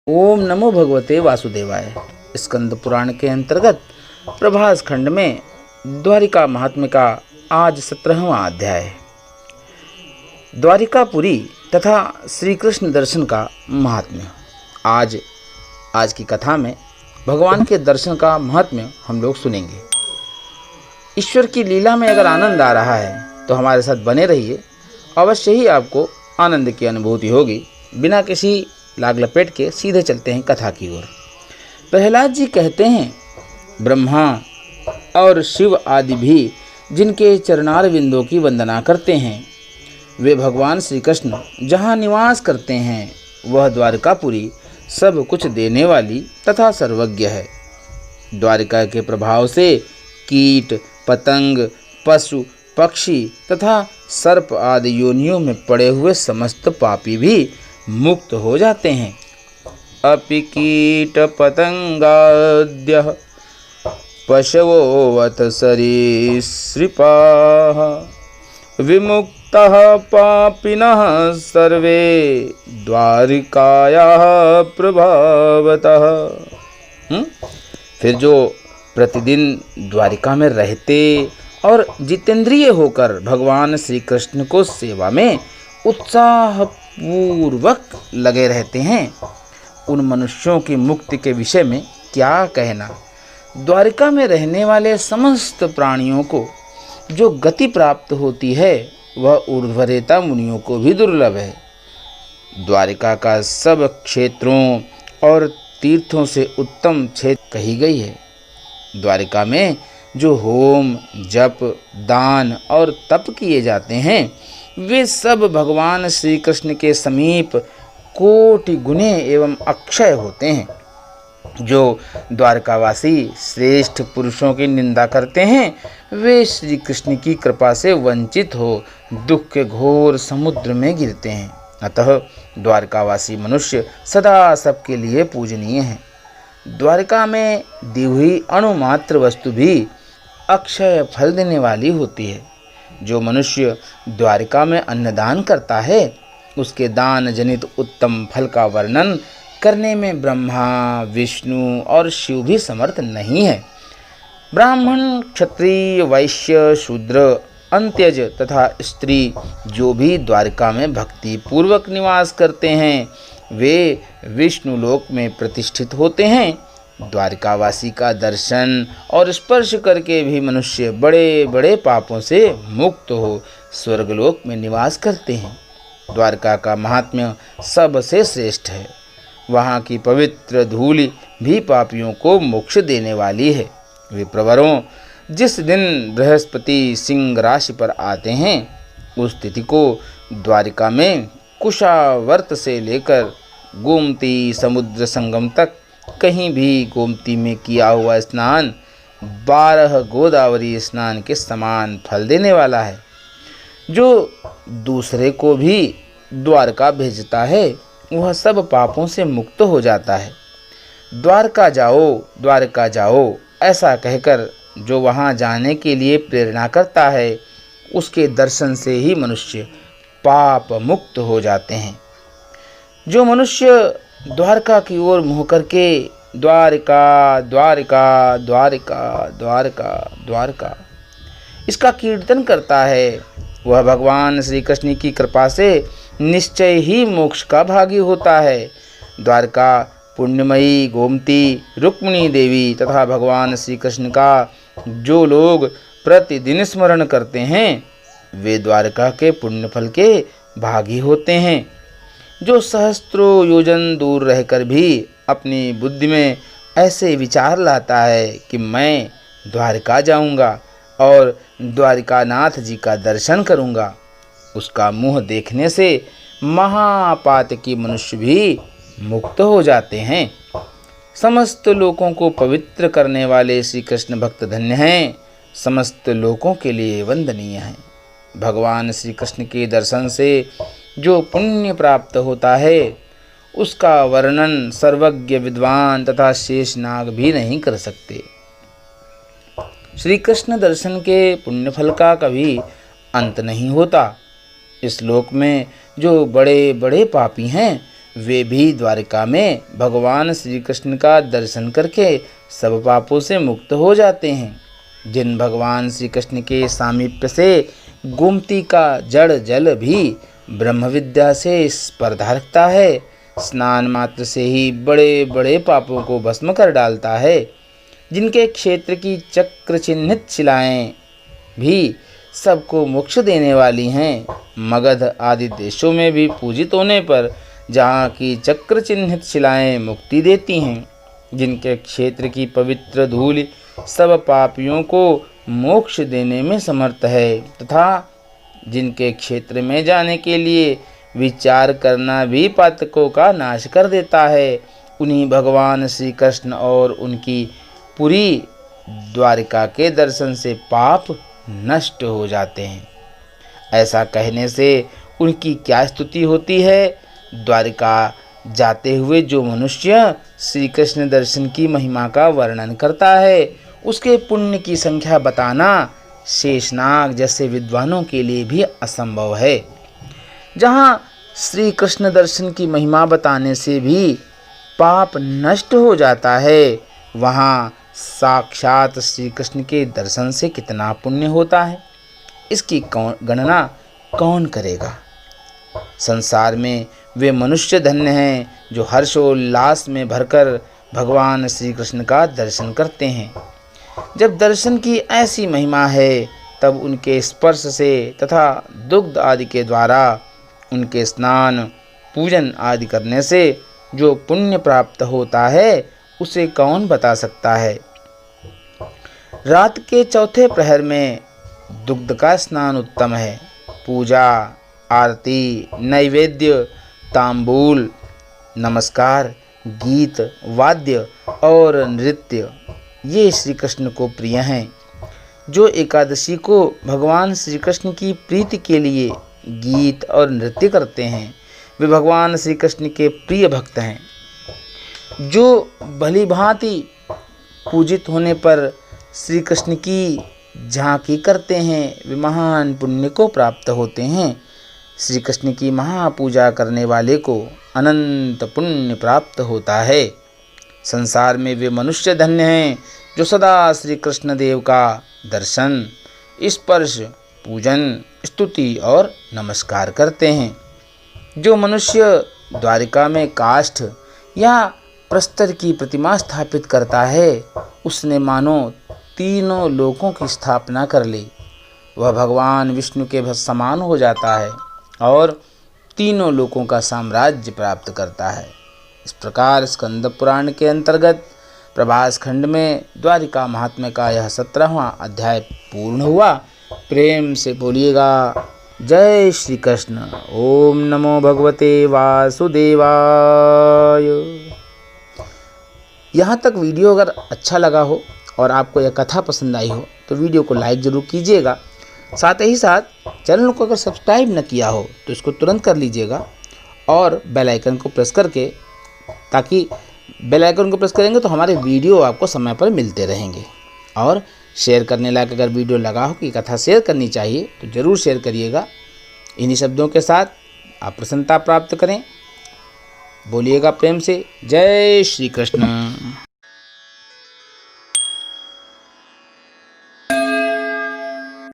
ओम नमो भगवते वासुदेवाय। स्कंद पुराण के अंतर्गत प्रभास खंड में द्वारिका महात्म्य का आज 17वां अध्याय है। द्वारिकापुरी तथा श्री कृष्ण दर्शन का महात्म्य। आज की कथा में भगवान के दर्शन का महात्म्य हम लोग सुनेंगे। ईश्वर की लीला में अगर आनंद आ रहा है तो हमारे साथ बने रहिए, अवश्य ही आपको आनंद की अनुभूति होगी। बिना किसी लाग लपेट के सीधे चलते हैं कथा की ओर। प्रहलाद जी कहते हैं, ब्रह्मा और शिव आदि भी जिनके चरणार बिंदों की वंदना करते हैं, वे भगवान श्री कृष्ण जहाँ निवास करते हैं वह द्वारकापुरी सब कुछ देने वाली तथा सर्वज्ञ है। द्वारिका के प्रभाव से कीट पतंग पशु पक्षी तथा सर्प आदि योनियों में पड़े हुए समस्त पापी भी मुक्त हो जाते हैं। अपि कीट पतंगाद्यः पशवोऽवत सरीसृपाः विमुक्तः पापिनः सर्वे द्वारिकायाः प्रभावतः। फिर जो प्रतिदिन द्वारिका में रहते और जितेंद्रिय होकर भगवान श्री कृष्ण को सेवा में उत्साह पूर्वक लगे रहते हैं, उन मनुष्यों की मुक्ति के विषय में क्या कहना। द्वारिका में रहने वाले समस्त प्राणियों को जो गति प्राप्त होती है वह ऊर्ध्वरेता मुनियों को भी दुर्लभ है। द्वारिका का सब क्षेत्रों और तीर्थों से उत्तम क्षेत्र कही गई है। द्वारिका में जो होम जप दान और तप किए जाते हैं वे सब भगवान श्री कृष्ण के समीप कोटि गुने एवं अक्षय होते हैं। जो द्वारकावासी श्रेष्ठ पुरुषों की निंदा करते हैं वे श्री कृष्ण की कृपा से वंचित हो दुख के घोर समुद्र में गिरते हैं। अतः द्वारकावासी मनुष्य सदा सबके लिए पूजनीय है। द्वारिका में दी हुई अणुमात्र वस्तु भी अक्षय फल देने वाली होती है। जो मनुष्य द्वारिका में अन्नदान करता है उसके दान जनित उत्तम फल का वर्णन करने में ब्रह्मा विष्णु और शिव भी समर्थ नहीं है। ब्राह्मण क्षत्रिय वैश्य शूद्र अंत्यज तथा स्त्री जो भी द्वारिका में भक्ति पूर्वक निवास करते हैं वे विष्णु लोक में प्रतिष्ठित होते हैं। द्वारिकावासी का दर्शन और स्पर्श करके भी मनुष्य बड़े बड़े पापों से मुक्त हो स्वर्गलोक में निवास करते हैं। द्वारका का महात्म्य सबसे श्रेष्ठ है। वहाँ की पवित्र धूलि भी पापियों को मोक्ष देने वाली है। वे प्रवरों, जिस दिन बृहस्पति सिंह राशि पर आते हैं उस तिथि को द्वारिका में कुशावर्त से लेकर गोमती समुद्र संगम तक कहीं भी गोमती में किया हुआ स्नान 12 गोदावरी स्नान के समान फल देने वाला है। जो दूसरे को भी द्वारका भेजता है वह सब पापों से मुक्त हो जाता है। द्वारका जाओ ऐसा कहकर जो वहाँ जाने के लिए प्रेरणा करता है उसके दर्शन से ही मनुष्य पाप मुक्त हो जाते हैं। जो मनुष्य द्वारका की ओर मुँह करके द्वारिका द्वारिका द्वारिका द्वारका द्वारका इसका कीर्तन करता है वह भगवान श्री कृष्ण की कृपा से निश्चय ही मोक्ष का भागी होता है। द्वारका पुण्यमयी गोमती रुक्मिणी देवी तथा भगवान श्री कृष्ण का जो लोग प्रतिदिन स्मरण करते हैं वे द्वारका के पुण्यफल के भागी होते हैं। जो सहस्त्रों योजन दूर रहकर भी अपनी बुद्धि में ऐसे विचार लाता है कि मैं द्वारका जाऊंगा और द्वारिकानाथ जी का दर्शन करूंगा, उसका मुँह देखने से महापातकी मनुष्य भी मुक्त हो जाते हैं। समस्त लोगों को पवित्र करने वाले श्री कृष्ण भक्त धन्य हैं, समस्त लोगों के लिए वंदनीय हैं। भगवान श्री कृष्ण के दर्शन से जो पुण्य प्राप्त होता है उसका वर्णन सर्वज्ञ विद्वान तथा शेषनाग भी नहीं कर सकते। श्री कृष्ण दर्शन के पुण्यफल का कभी अंत नहीं होता। इस लोक में जो बड़े बड़े पापी हैं वे भी द्वारिका में भगवान श्री कृष्ण का दर्शन करके सब पापों से मुक्त हो जाते हैं। जिन भगवान श्री कृष्ण के सामीप्य से गोमती का जड़ जल भी ब्रह्म विद्या से स्पर्धा रखता है, स्नान मात्र से ही बड़े बड़े पापों को भस्म कर डालता है, जिनके क्षेत्र की चक्र चिन्हित शिलाएं भी सबको मोक्ष देने वाली हैं, मगध आदि देशों में भी पूजित होने पर जहाँ की चक्र चिन्हित शिलाएं मुक्ति देती हैं, जिनके क्षेत्र की पवित्र धूल सब पापियों को मोक्ष देने में समर्थ है, तथा जिनके क्षेत्र में जाने के लिए विचार करना भी पातकों का नाश कर देता है, उन्हीं भगवान श्री कृष्ण और उनकी पूरी द्वारिका के दर्शन से पाप नष्ट हो जाते हैं। ऐसा कहने से उनकी क्या स्तुति होती है। द्वारिका जाते हुए जो मनुष्य श्री कृष्ण दर्शन की महिमा का वर्णन करता है, उसके पुण्य की संख्या बताना शेषनाग जैसे विद्वानों के लिए भी असंभव है। जहाँ श्री कृष्ण दर्शन की महिमा बताने से भी पाप नष्ट हो जाता है, वहाँ साक्षात श्री कृष्ण के दर्शन से कितना पुण्य होता है, इसकी गणना कौन करेगा। संसार में वे मनुष्य धन्य हैं जो हर्षोल्लास में भरकर भगवान श्री कृष्ण का दर्शन करते हैं। जब दर्शन की ऐसी महिमा है, तब उनके स्पर्श से तथा दुग्ध आदि के द्वारा उनके स्नान पूजन आदि करने से जो पुण्य प्राप्त होता है, उसे कौन बता सकता है। रात के चौथे प्रहर में दुग्ध का स्नान उत्तम है। पूजा, आरती, नैवेद्य, तांबूल, नमस्कार, गीत, वाद्य और नृत्य ये श्री कृष्ण को प्रिय हैं। जो एकादशी को भगवान श्री कृष्ण की प्रीति के लिए गीत और नृत्य करते हैं, वे भगवान श्री कृष्ण के प्रिय भक्त हैं। जो भली भांति पूजित होने पर श्री कृष्ण की झांकी करते हैं, वे महान पुण्य को प्राप्त होते हैं। श्री कृष्ण की महापूजा करने वाले को अनंत पुण्य प्राप्त होता है। संसार में वे मनुष्य धन्य हैं जो सदा श्री कृष्ण देव का दर्शन, स्पर्श, पूजन, स्तुति और नमस्कार करते हैं। जो मनुष्य द्वारिका में काष्ठ या प्रस्तर की प्रतिमा स्थापित करता है, उसने मानो तीनों लोकों की स्थापना कर ली। वह भगवान विष्णु के समान हो जाता है और तीनों लोकों का साम्राज्य प्राप्त करता है। इस प्रकार स्कंद पुराण के अंतर्गत प्रभास खंड में द्वारिका महात्म्य का यह 17वां अध्याय पूर्ण हुआ। प्रेम से बोलिएगा जय श्री कृष्ण। ओम नमो भगवते वासुदेवाय। यहाँ तक वीडियो अगर अच्छा लगा हो और आपको यह कथा पसंद आई हो तो वीडियो को लाइक ज़रूर कीजिएगा। साथ ही साथ चैनल को अगर सब्सक्राइब न किया हो तो इसको तुरंत कर लीजिएगा और बेल आइकन को प्रेस करके, ताकि बेल आइकन को प्रेस करेंगे तो हमारे वीडियो आपको समय पर मिलते रहेंगे। और शेयर करने लायक अगर वीडियो लगा हो कि कथा शेयर करनी चाहिए तो ज़रूर शेयर करिएगा। इन्हीं शब्दों के साथ आप प्रसन्नता प्राप्त करें। बोलिएगा प्रेम से जय श्री कृष्ण।